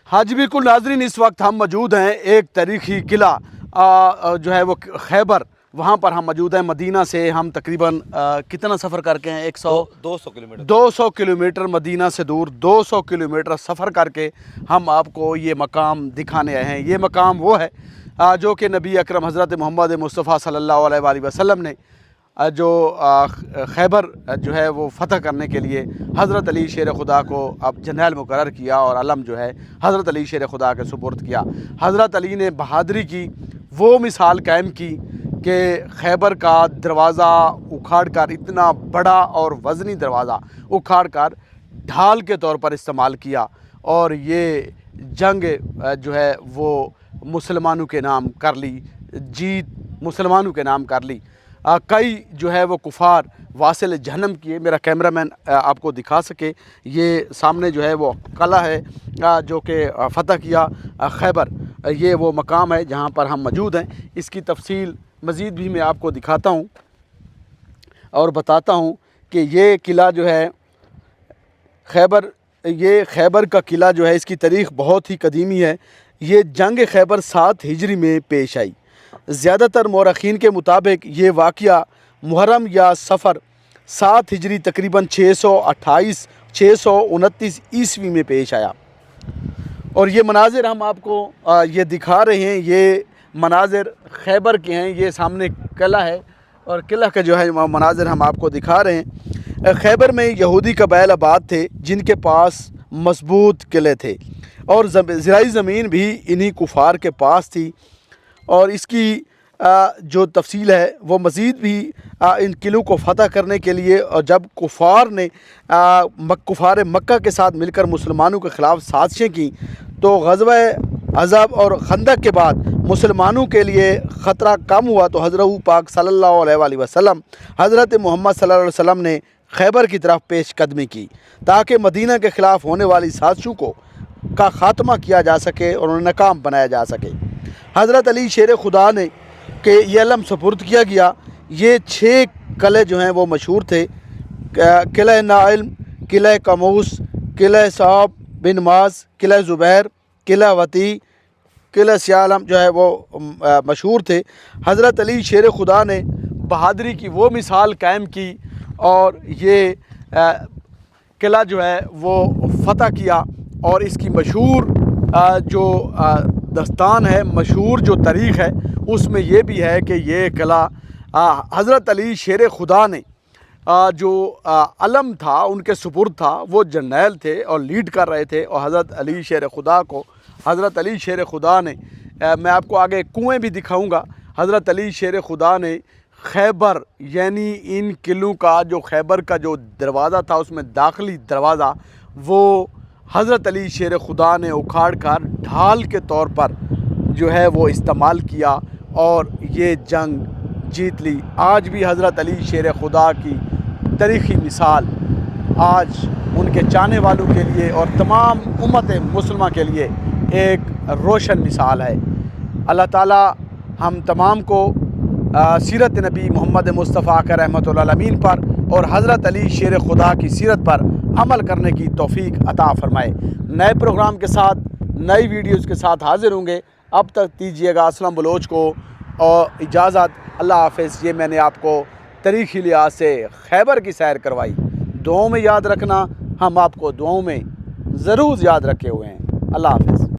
ہاں جی بالکل ناظرین، اس وقت ہم موجود ہیں ایک تاریخی قلعہ جو ہے وہ خیبر، وہاں پر ہم موجود ہیں۔ مدینہ سے ہم تقریباً کتنا سفر کر کے ہیں؟ 200 کلومیٹر مدینہ سے دور 200 کلومیٹر سفر کر کے ہم آپ کو یہ مقام دکھانے آئے ہیں۔ یہ مقام وہ ہے جو کہ نبی اکرم حضرت محمد مصطفیٰ صلی اللہ علیہ وآلہ وسلم نے جو خیبر جو ہے وہ فتح کرنے کے لیے حضرت علی شیر خدا کو اب جرنیل مقرر کیا اور علم جو ہے حضرت علی شیر خدا کے سپرد کیا۔ حضرت علی نے بہادری کی وہ مثال قائم کی کہ خیبر کا دروازہ اکھاڑ کر، اتنا بڑا اور وزنی دروازہ اکھاڑ کر ڈھال کے طور پر استعمال کیا، اور یہ جنگ جو ہے وہ مسلمانوں کے نام کر لی، جیت مسلمانوں کے نام کر لی۔ کئی جو ہے وہ کفار واصل جہنم کیے۔ میرا کیمرہ مین آپ کو دکھا سکے، یہ سامنے جو ہے وہ قلعہ ہے جو کہ فتح کیا خیبر، یہ وہ مقام ہے جہاں پر ہم موجود ہیں۔ اس کی تفصیل مزید بھی میں آپ کو دکھاتا ہوں اور بتاتا ہوں کہ یہ قلعہ جو ہے خیبر، یہ خیبر کا قلعہ جو ہے اس کی تاریخ بہت ہی قدیمی ہے۔ یہ جنگ خیبر 7 ہجری میں پیش آئی۔ زیادہ تر مورخین کے مطابق یہ واقعہ محرم یا صفر 7 ہجری تقریباً 629 عیسوی میں پیش آیا، اور یہ مناظر ہم آپ کو یہ دکھا رہے ہیں، یہ مناظر خیبر کے ہیں۔ یہ سامنے قلعہ ہے اور قلعہ کا جو ہے مناظر ہم آپ کو دکھا رہے ہیں۔ خیبر میں یہودی قبائل آباد تھے جن کے پاس مضبوط قلعے تھے، اور زرعی زمین بھی انہی کفار کے پاس تھی، اور اس کی جو تفصیل ہے وہ مزید بھی ان قلعوں کو فتح کرنے کے لیے، اور جب کفار نے کفار مکہ کے ساتھ مل کر مسلمانوں کے خلاف سازشیں کی تو غزوہ احزاب اور خندق کے بعد مسلمانوں کے لیے خطرہ کم ہوا، تو حضرت پاک صلی اللہ علیہ وآلہ وسلم حضرت محمد صلی اللہ علیہ وسلم نے خیبر کی طرف پیش قدمی کی تاکہ مدینہ کے خلاف ہونے والی سازشوں کا خاتمہ کیا جا سکے اور انہیں ناکام بنایا جا سکے۔ حضرت علی شیر خدا نے کہ یہ علم سپرد کیا گیا۔ یہ 6 قلعے جو ہیں وہ مشہور تھے: قلعہ ناعلم، قلعہ قاموس، قلعہ صعب بن معاذ، قلعہ زبیر، قلعہ وطی، قلعہ سیاہ عالم جو ہے وہ مشہور تھے۔ حضرت علی شیر خدا نے بہادری کی وہ مثال قائم کی اور یہ قلعہ جو ہے وہ فتح کیا، اور اس کی مشہور جو داستان ہے، مشہور جو تاریخ ہے، اس میں یہ بھی ہے کہ یہ قلعہ حضرت علی شیر خدا نے جو علم تھا ان کے سپرد تھا، وہ جرنیل تھے اور لیڈ کر رہے تھے، اور حضرت علی شیر خدا کو حضرت علی شیر خدا نے میں آپ کو آگے کنویں بھی دکھاؤں گا۔ حضرت علی شیر خدا نے خیبر یعنی ان قلعوں کا جو خیبر کا جو دروازہ تھا، اس میں داخلی دروازہ، وہ حضرت علی شیر خدا نے اکھاڑ کر ڈھال کے طور پر جو ہے وہ استعمال کیا اور یہ جنگ جیت لی۔ آج بھی حضرت علی شیر خدا کی تاریخی مثال آج ان کے چاہنے والوں کے لیے اور تمام امت مسلمہ کے لیے ایک روشن مثال ہے۔ اللہ تعالی ہم تمام کو سیرت نبی محمد مصطفیٰ کا رحمت العالمین پر اور حضرت علی شیر خدا کی سیرت پر عمل کرنے کی توفیق عطا فرمائے۔ نئے پروگرام کے ساتھ، نئی ویڈیوز کے ساتھ حاضر ہوں گے۔ اب تک دیجیے گا اسلم بلوچ کو اور اجازت۔ اللہ حافظ۔ یہ میں نے آپ کو تاریخی لحاظ سے خیبر کی سیر کروائی۔ دعاؤں میں یاد رکھنا، ہم آپ کو دعاؤں میں ضرور یاد رکھے ہوئے ہیں۔ اللہ حافظ۔